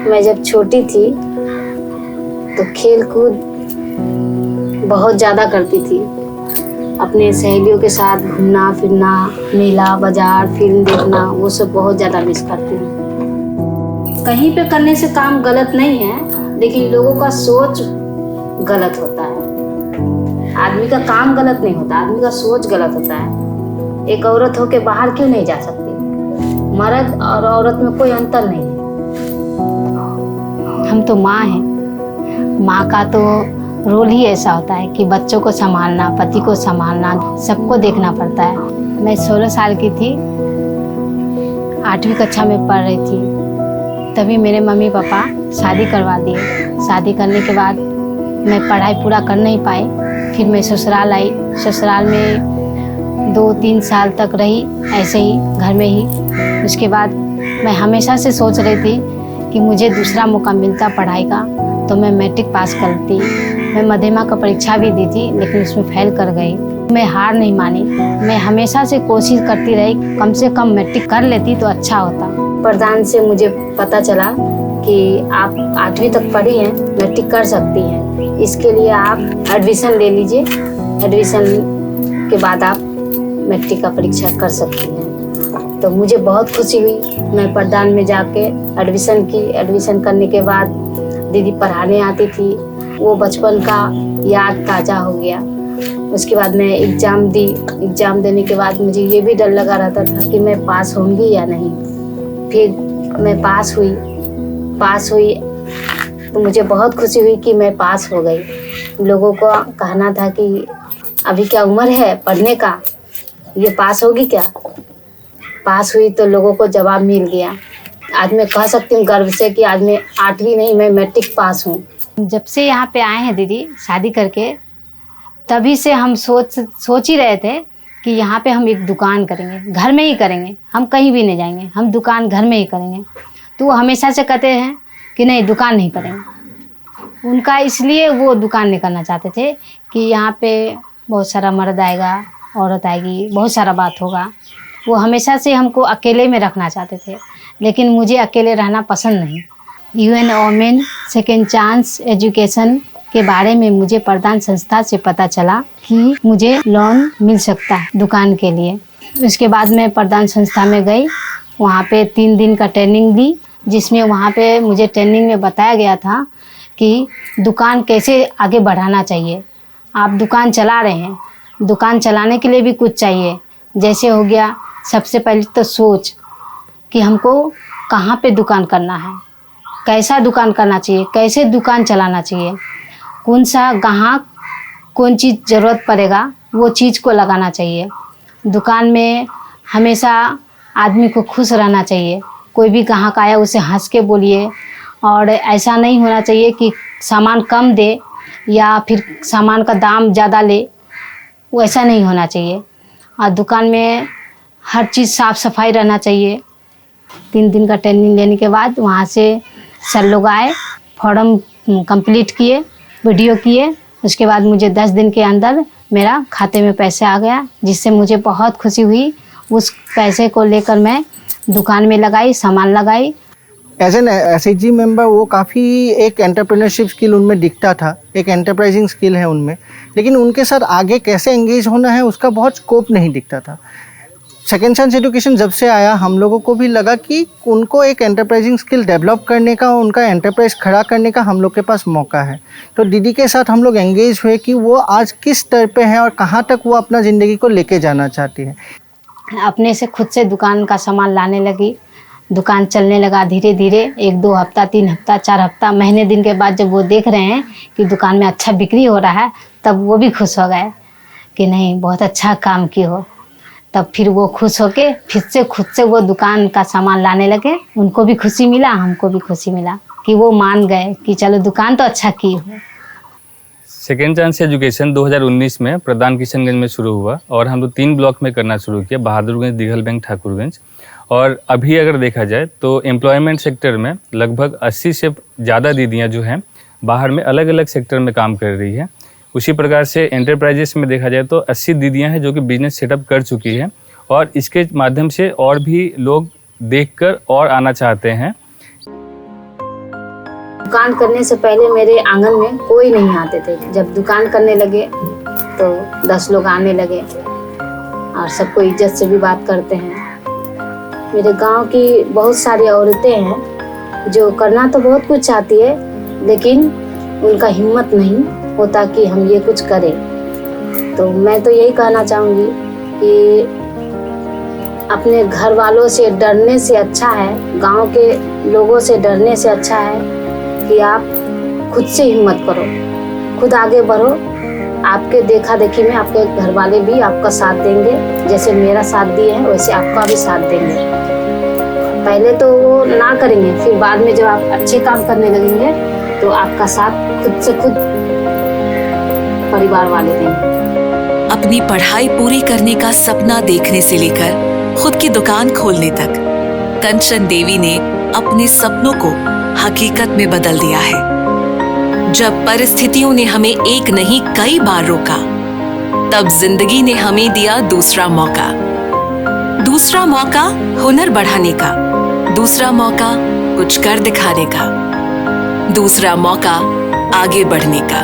मैं जब छोटी थी तो खेल कूद बहुत ज़्यादा करती थी। अपने सहेलियों के साथ घूमना फिरना, मेला बाजार, फिल्म देखना, वो सब बहुत ज़्यादा मिस करती हूँ। कहीं पे करने से काम गलत नहीं है, लेकिन लोगों का सोच गलत होता है। आदमी का काम गलत नहीं होता, आदमी का सोच गलत होता है। एक औरत होके बाहर क्यों नहीं जा सकती? मर्द और औरत में कोई अंतर नहीं है। हम तो माँ हैं, माँ का तो रोल ही ऐसा होता है कि बच्चों को संभालना, पति को संभालना, सबको देखना पड़ता है। मैं 16 साल की थी, 8वीं कक्षा में पढ़ रही थी, तभी मेरे मम्मी पापा शादी करवा दिए। शादी करने के बाद मैं पढ़ाई पूरा कर नहीं पाई। फिर मैं ससुराल आई। ससुराल में 2-3 साल तक रही ऐसे ही घर में ही। उसके बाद मैं हमेशा से सोच रही थी कि मुझे दूसरा मौका मिलता पढ़ाई का तो मैं मैट्रिक पास करती। मैं मध्यमा का परीक्षा भी दी थी, लेकिन उसमें फेल कर गई। मैं हार नहीं मानी, मैं हमेशा से कोशिश करती रही, कम से कम मैट्रिक कर लेती तो अच्छा होता। प्रधान से मुझे पता चला कि आप 8वीं तक पढ़ी हैं, मैट्रिक कर सकती हैं, इसके लिए आप एडमिशन ले लीजिए। एडमिशन के बाद आप मैट्रिक का परीक्षा कर सकती हैं। तो मुझे बहुत खुशी हुई। मैं प्रधान में जाके एडमिशन की। एडमिशन करने के बाद दीदी पढ़ाने आती थी, वो बचपन का याद ताज़ा हो गया। उसके बाद मैं एग्ज़ाम दी। एग्ज़ाम देने के बाद मुझे ये भी डर लगा रहता था कि मैं पास होंगी या नहीं। फिर मैं पास हुई तो मुझे बहुत खुशी हुई कि मैं पास हो गई। लोगों को कहना था कि अभी क्या उम्र है पढ़ने का, ये पास होगी क्या? पास हुई तो लोगों को जवाब मिल गया। आज मैं कह सकती हूँ गर्व से कि आज मैं 8वीं नहीं, मैं मैट्रिक पास हूँ। जब से यहाँ पे आए हैं दीदी शादी करके, तभी से हम सोच ही रहे थे कि यहाँ पे हम एक दुकान करेंगे, घर में ही करेंगे, हम कहीं भी नहीं जाएंगे, हम दुकान घर में ही करेंगे। तो वो हमेशा से कहते हैं कि नहीं दुकान नहीं करेंगे। उनका इसलिए वो दुकान नहीं करना चाहते थे कि यहाँ पे बहुत सारा मर्द आएगा, औरत आएगी, बहुत सारा बात होगा। वो हमेशा से हमको अकेले में रखना चाहते थे, लेकिन मुझे अकेले रहना पसंद नहीं। UN women second chance education के बारे में मुझे प्रधान संस्था से पता चला कि मुझे लोन मिल सकता है दुकान के लिए। उसके बाद मैं प्रधान संस्था में गई, वहाँ पे 3 दिन का ट्रेनिंग दी, जिसमें वहाँ पे मुझे ट्रेनिंग में बताया गया था कि दुकान कैसे आगे बढ़ाना चाहिए। आप दुकान चला रहे हैं, दुकान चलाने के लिए भी कुछ चाहिए। जैसे हो गया सबसे पहले तो सोच कि हमको कहाँ पे दुकान करना है, कैसा दुकान करना चाहिए, कैसे दुकान चलाना चाहिए, कौन सा ग्राहक कौन चीज़ ज़रूरत पड़ेगा वो चीज़ को लगाना चाहिए। दुकान में हमेशा आदमी को खुश रहना चाहिए। कोई भी ग्राहक आया उसे हंस के बोलिए, और ऐसा नहीं होना चाहिए कि सामान कम दे या फिर सामान का दाम ज़्यादा ले, वो ऐसा नहीं होना चाहिए। और दुकान में हर चीज़ साफ़ सफाई रहना चाहिए। 3 दिन का ट्रेनिंग लेने के बाद वहाँ से सर लोग आए, फॉर्म कंप्लीट किए, वीडियो किए। उसके बाद मुझे 10 दिन के अंदर मेरा खाते में पैसे आ गया, जिससे मुझे बहुत खुशी हुई। उस पैसे को लेकर मैं दुकान में लगाई, सामान लगाई। एज एन SHG मेंबर वो काफ़ी एक एंटरप्रेन्योरशिप स्किल उनमें दिखता था, एक एंटरप्राइजिंग स्किल है उनमें, लेकिन उनके साथ आगे कैसे एंगेज होना है उसका बहुत स्कोप नहीं दिखता था। सेकेंड चांस एजुकेशन जब से आया, हम लोगों को भी लगा कि उनको एक एंटरप्राइजिंग स्किल डेवलप करने का, उनका एंटरप्राइज खड़ा करने का हम लोग के पास मौका है। तो दीदी के साथ हम लोग एंगेज हुए कि वो आज किस स्तर पे हैं और कहाँ तक वो अपना ज़िंदगी को लेके जाना चाहती है। अपने से खुद से दुकान का सामान लाने लगी, दुकान चलने लगा धीरे धीरे। 1-2 हफ्ता, 3 हफ्ता, 4 हफ्ता, महीने दिन के बाद जब वो देख रहे हैं कि दुकान में अच्छा बिक्री हो रहा है, तब वो भी खुश हो गए कि नहीं बहुत अच्छा काम की हो। तब फिर वो खुश होके फिर से खुद से वो दुकान का सामान लाने लगे। उनको भी खुशी मिला, हमको भी खुशी मिला कि वो मान गए कि चलो दुकान तो अच्छा की हो। सेकेंड चांस एजुकेशन 2019 में प्रधान किशनगंज में शुरू हुआ और हम लोग 3 ब्लॉक में करना शुरू किया, बहादुरगंज, दिघलबैंक, ठाकुरगंज। और अभी अगर देखा जाए तो एम्प्लॉयमेंट सेक्टर में लगभग 80 से ज़्यादा दीदियाँ जो हैं बाहर में अलग अलग सेक्टर में काम कर रही है। उसी प्रकार से एंटरप्राइजेस में देखा जाए तो 80 दीदियाँ हैं जो कि बिजनेस सेटअप कर चुकी हैं और इसके माध्यम से और भी लोग देखकर और आना चाहते हैं। दुकान करने से पहले मेरे आंगन में कोई नहीं आते थे। जब दुकान करने लगे तो 10 लोग आने लगे और सबको इज्जत से भी बात करते हैं। मेरे गांव की बहुत सारी औरतें हैं जो करना तो बहुत कुछ चाहती है, लेकिन उनका हिम्मत नहीं होता कि हम ये कुछ करें। तो मैं तो यही कहना चाहूँगी कि अपने घर वालों से डरने से अच्छा है, गांव के लोगों से डरने से अच्छा है कि आप खुद से हिम्मत करो, खुद आगे बढ़ो। आपके देखा देखी में आपके घर वाले भी आपका साथ देंगे, जैसे मेरा साथ दिए हैं वैसे आपका भी साथ देंगे। पहले तो वो ना करेंगे, फिर बाद में जब आप अच्छे काम करने लगेंगे तो आपका साथ खुद से खुद परिवार वाले देंगे। अपनी पढ़ाई पूरी करने का सपना देखने से लेकर खुद की दुकान खोलने तक कंचन देवी ने अपने सपनों को हकीकत में बदल दिया है। जब परिस्थितियों ने हमें एक नहीं कई बार रोका, तब जिंदगी ने हमें दिया दूसरा मौका। दूसरा मौका हुनर बढ़ाने का, दूसरा मौका कुछ कर दिखाने का, दूसरा मौका आगे बढ़ने का।